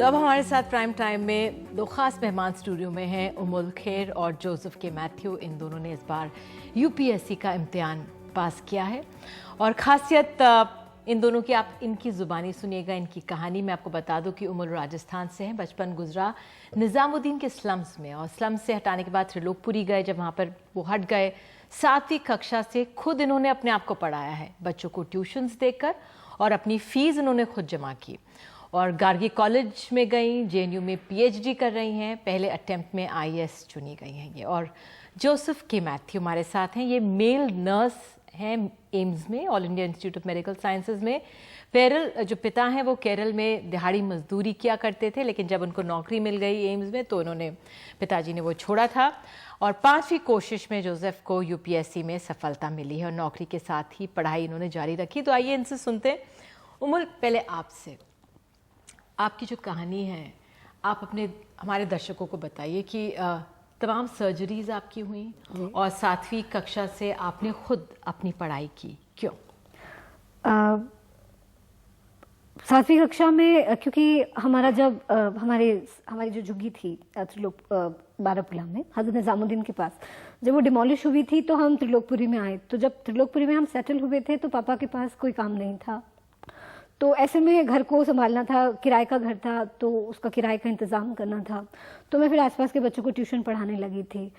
तो अब हमारे साथ प्राइम टाइम में दो खास मेहमान स्टूडियो में हैं। उमुल खेर और जोसेफ के मैथ्यू, इन दोनों ने इस बार यूपीएससी का इम्तिहान पास किया है और ख़ासियत इन दोनों की आप इनकी ज़ुबानी सुनिएगा, इनकी कहानी। मैं आपको बता दूं कि उमुल राजस्थान से हैं, बचपन गुजरा निज़ामुद्दीन के स्लम्स में और स्लम्स से हटाने के बाद त्रिलोकपुरी गए। जब वहाँ पर वो हट गए, 7वीं कक्षा से खुद इन्होंने अपने आप को पढ़ाया है, बच्चों को ट्यूशन्स देकर, और अपनी फ़ीस इन्होंने खुद जमा की और गार्गी कॉलेज में गई, जेएनयू में पीएचडी कर रही हैं। पहले अटेम्प्ट में आईएएस चुनी गई हैं ये। और जोसेफ के मैथ्यू हमारे साथ हैं, ये मेल नर्स हैं एम्स में, all India institute of medical sciences में। पेरल जो पिता हैं वो केरल में दिहाड़ी मजदूरी किया करते थे, लेकिन जब उनको नौकरी मिल गई एम्स में तो उन्होंने, पिताजी ने वो छोड़ा था और 5वीं कोशिश में जोसेफ को यूपीएससी में सफलता मिली है और नौकरी के साथ ही पढ़ाई इन्होंने जारी रखी। तो आइए इनसे सुनते हैं। उमुल, पहले आपसे, आपकी जो कहानी है, आप अपने हमारे दर्शकों को बताइए कि तमाम सर्जरीज आपकी हुई और 7वीं कक्षा से आपने खुद अपनी पढ़ाई की, क्यों? 7वीं कक्षा में क्योंकि हमारा जब हमारी जो झुग्गी थी बारापुला में हज़रत निज़ामुद्दीन के पास, जब वो डिमोलिश हुई थी तो हम त्रिलोकपुरी में आए। तो जब त्रिलोकपुरी में हम सेटल हुए थे तो पापा के पास कोई काम नहीं था, तो ऐसे में घर को संभालना था, किराए का घर था तो उसका किराए का इंतज़ाम करना था। तो मैं फिर आसपास के बच्चों को ट्यूशन पढ़ाने लगी थी,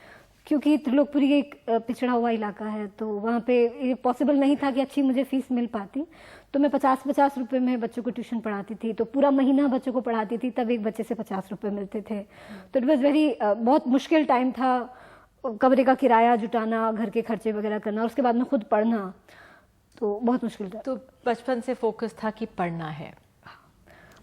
क्योंकि त्रिलोकपुरी एक पिछड़ा हुआ इलाका है तो वहाँ पे ये पॉसिबल नहीं था कि अच्छी मुझे फ़ीस मिल पाती। तो मैं 50-50 रुपये में बच्चों को ट्यूशन पढ़ाती थी, तो पूरा महीना बच्चों को पढ़ाती थी, तब एक बच्चे से 50 रुपये मिलते थे। तो इट वॉज़ वेरी बहुत मुश्किल टाइम था, कमरे का किराया जुटाना, घर के खर्चे वगैरह करना और उसके बाद में खुद पढ़ना, तो बहुत मुश्किल था। तो बचपन से फोकस था कि पढ़ना है।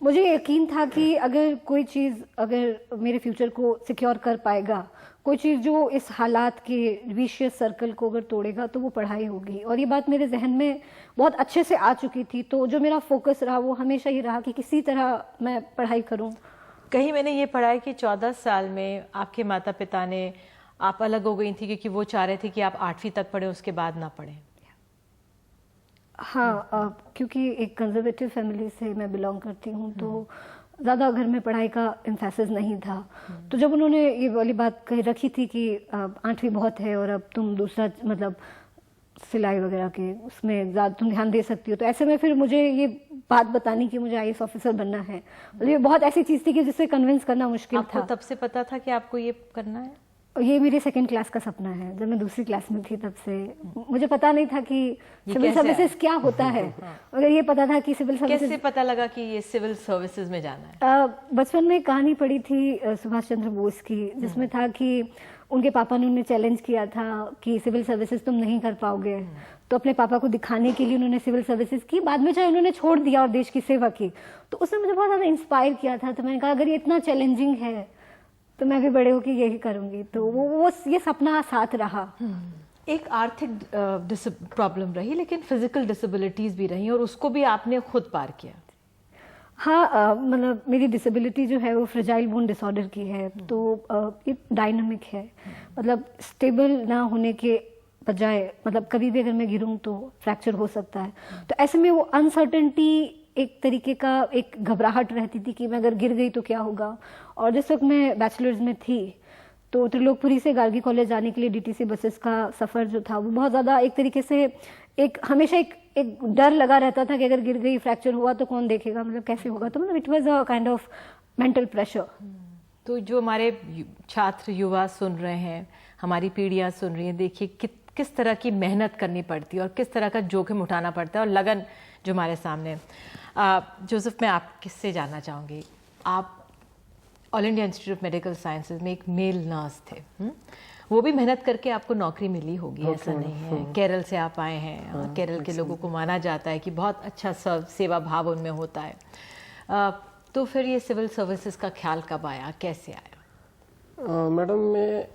मुझे यकीन था कि अगर कोई चीज़ अगर मेरे फ्यूचर को सिक्योर कर पाएगा, कोई चीज़ जो इस हालात के विशियस सर्कल को अगर तोड़ेगा, तो वो पढ़ाई होगी। और ये बात मेरे जहन में बहुत अच्छे से आ चुकी थी, तो जो मेरा फोकस रहा वो हमेशा ये रहा कि किसी तरह मैं पढ़ाई करूं। कहीं मैंने ये पढ़ा है कि 14 साल में आपके माता पिता ने, आप अलग हो गई थी क्योंकि वो चाह रहे थे कि आप 8वीं तक पढ़ें, उसके बाद ना पढ़ें। हाँ, क्योंकि एक कंजर्वेटिव फैमिली से मैं बिलोंग करती हूँ, तो ज़्यादा घर में पढ़ाई का एम्फेसिस नहीं था। तो जब उन्होंने ये वाली बात कही रखी थी कि 8वीं बहुत है और अब तुम दूसरा मतलब सिलाई वगैरह के उसमें ज़्यादा तुम ध्यान दे सकती हो, तो ऐसे में फिर मुझे ये बात बतानी कि मुझे आईएएस ऑफिसर बनना है, ये बहुत ऐसी चीज़ थी कि जिससे कन्विंस करना मुश्किल था। तब से पता था कि आपको ये करना है? ये मेरी 2nd क्लास का सपना है। जब मैं 2री क्लास में थी तब से मुझे पता नहीं था कि सिविल सर्विसेज क्या होता है। अगर ये पता था कि सिविल सर्विसेज, कैसे पता लगा कि ये सिविल सर्विसेज में जाना है? बचपन में कहानी पढ़ी थी सुभाष चंद्र बोस की, जिसमें था कि उनके पापा ने उन्हें चैलेंज किया था कि सिविल सर्विसेज तुम नहीं कर पाओगे, तो अपने पापा को दिखाने के लिए उन्होंने सिविल सर्विसेज की। बाद में चाहे उन्होंने छोड़ दिया और देश की सेवा की, तो उसने मुझे बहुत ज़्यादा इंस्पायर किया था। तो मैंने कहा अगर ये इतना चैलेंजिंग है तो मैं भी बड़े होकर यही करूंगी। तो वो ये सपना साथ रहा। एक आर्थिक प्रॉब्लम रही, लेकिन फिजिकल डिसेबिलिटीज भी रही और उसको भी आपने खुद पार किया। हाँ, मतलब मेरी डिसेबिलिटी जो है वो फ्रेजाइल बोन डिसऑर्डर की है, तो ये डायनामिक है, मतलब स्टेबल ना होने के बजाय, मतलब कभी भी अगर मैं गिरूं तो फ्रैक्चर हो सकता है। तो ऐसे में वो अनसर्टेनिटी, एक तरीके का एक घबराहट रहती थी कि मैं अगर गिर गई तो क्या होगा। और जिस वक्त मैं बैचलर्स में थी तो त्रिलोकपुरी से गार्गी कॉलेज जाने के लिए डीटीसी बसेस का सफ़र जो था वो बहुत ज़्यादा एक तरीके से हमेशा एक डर लगा रहता था कि अगर गिर गई, फ्रैक्चर हुआ तो कौन देखेगा, मतलब कैसे होगा। तो मतलब it was a kind of mental pressure. तो जो हमारे छात्र युवा सुन रहे हैं, हमारी पीढ़ियाँ सुन रही हैं, देखिए किस तरह की मेहनत करनी पड़ती है और किस तरह का जोखिम उठाना पड़ता है और लगन जो हमारे सामने। जोसेफ, मैं आप किससे जानना चाहूँगी, आप all India institute of medical sciences में एक मेल नर्स थे, वो भी मेहनत करके आपको नौकरी मिली होगी, ऐसा नहीं है? केरल से आप आए हैं, केरल के लोगों को माना जाता है कि बहुत अच्छा सेवा भाव उनमें होता है। तो फिर ये सिविल सर्विसेज का ख्याल कब आया, कैसे आया? मैडम, मैं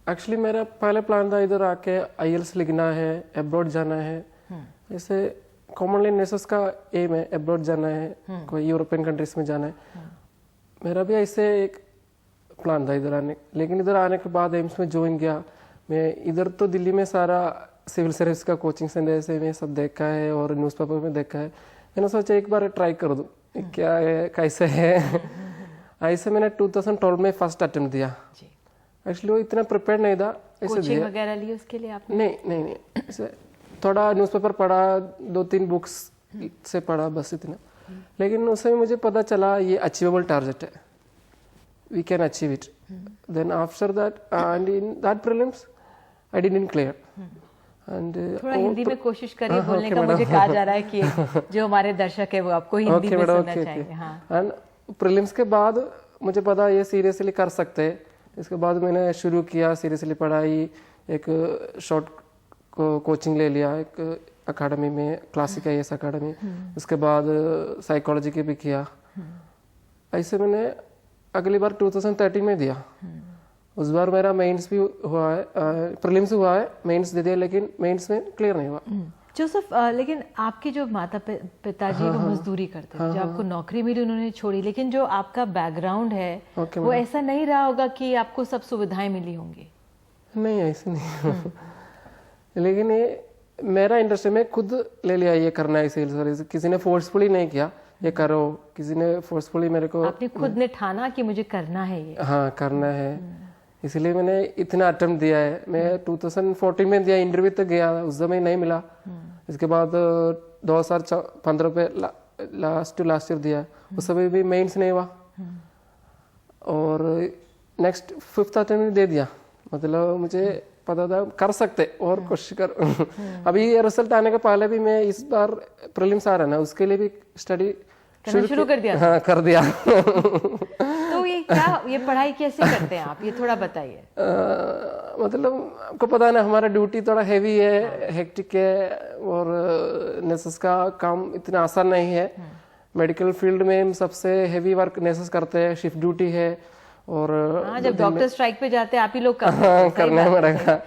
एक्चुअली मेरा पहले प्लान था इधर आके आईएलटीएस लिखना है, अब्रॉड जाना है। जैसे कॉमनली नर्सेस का एम है अब्रॉड जाना है, कोई यूरोपियन कंट्रीज में जाना है। मेरा भी ऐसे एक प्लान था इधर आने, लेकिन इधर आने के बाद एम्स में ज्वाइन किया। मैं इधर तो दिल्ली में सारा सिविल सर्विस का कोचिंग सेंटर से मैं सब देखा है और न्यूज़पेपर में देखा है। मैंने सोचा एक बार ट्राई कर दूं क्या है, कैसे है। ऐसे मैंने 2012 में फर्स्ट अटेम्प्ट दिया। जी। एक्चुअली वो इतना प्रिपेयर नहीं था, ऐसे कोचिंग दिया। वगैरह ली उसके लिए आपने? नहीं, ऐसे थोड़ा न्यूज़पेपर पढ़ा, 2-3 बुक्स से पढ़ा, बस इतना। लेकिन उसमें मुझे पता चला ये अचीवेबल टारगेट है, we can achieve it. Then after that and in that prelims I didn't clear. And थोड़ा हिंदी में कोशिश करिए बोलने का, मुझे कहा जा रहा है कि जो हमारे दर्शक है वो आपको हिंदी में सुनना चाहेंगे। हाँ। एंड प्रीलिम्स के बाद मुझे पता ये सीरियसली कर सकते हैं। इसके बाद मैंने शुरू किया सीरियसली पढ़ाई, एक शॉर्ट कोचिंग ले लिया एक अकेडमी में, क्लासिक आईएएस अकेडमी। उसके बाद साइकोलॉजी के भी किया। ऐसे मैंने अगली बार 2013 में दिया। उस बार मेरा मेंस भी हुआ है, प्रीलिम्स हुआ है, मेंस दे दिया, लेकिन मेंस में क्लियर नहीं हुआ। जोसेफ, लेकिन आपके जो माता पिताजी वो मजदूरी करते थे, जो आपको नौकरी मिली उन्होंने छोड़ी, लेकिन जो आपका बैकग्राउंड है वो ऐसा नहीं रहा होगा कि आपको सब सुविधाएं मिली होंगी? नहीं, ऐसे नहीं। लेकिन ये मेरा इंटरेस्ट है, मैं खुद ले लिया ये करना है सेल्स सर्विस। किसी ने फोर्सफुली नहीं किया ये करो, किसी ने फोर्सफुली मेरे को, आपने खुद ने ठाना कि मुझे करना है ये? हाँ, करना है, इसलिए मैंने इतना अटेम्प्ट दिया है। मैं 2014 में दिया, इंटरव्यू तक गया, उस समय नहीं मिला। इसके बाद 2015 पे लास्ट ईयर दिया, उस समय भी मेंस नहीं हुआ। और नेक्स्ट 5th अटेम्प्ट में दे दिया। मतलब मुझे पता था कर सकते और कोशिश कर। अभी ये रिजल्ट आने के पहले भी मैं इस बार प्रीलिम्स आ रहा है ना, उसके लिए भी स्टडी शुरू कर दिया? हाँ, कर दिया। तो ये पढ़ाई कैसे करते हैं आप, ये थोड़ा बताइए। मतलब आपको पता है ना, हमारा ड्यूटी थोड़ा हैवी है, हेक्टिक है, और नर्सेस का काम इतना आसान नहीं है। मेडिकल फील्ड में हम सबसे हैवी वर्क नर्सेस करते हैं, शिफ्ट ड्यूटी है। और हाँ, जब डॉक्टर स्ट्राइक पे जाते हैं आप ही लोग करना पड़ेगा।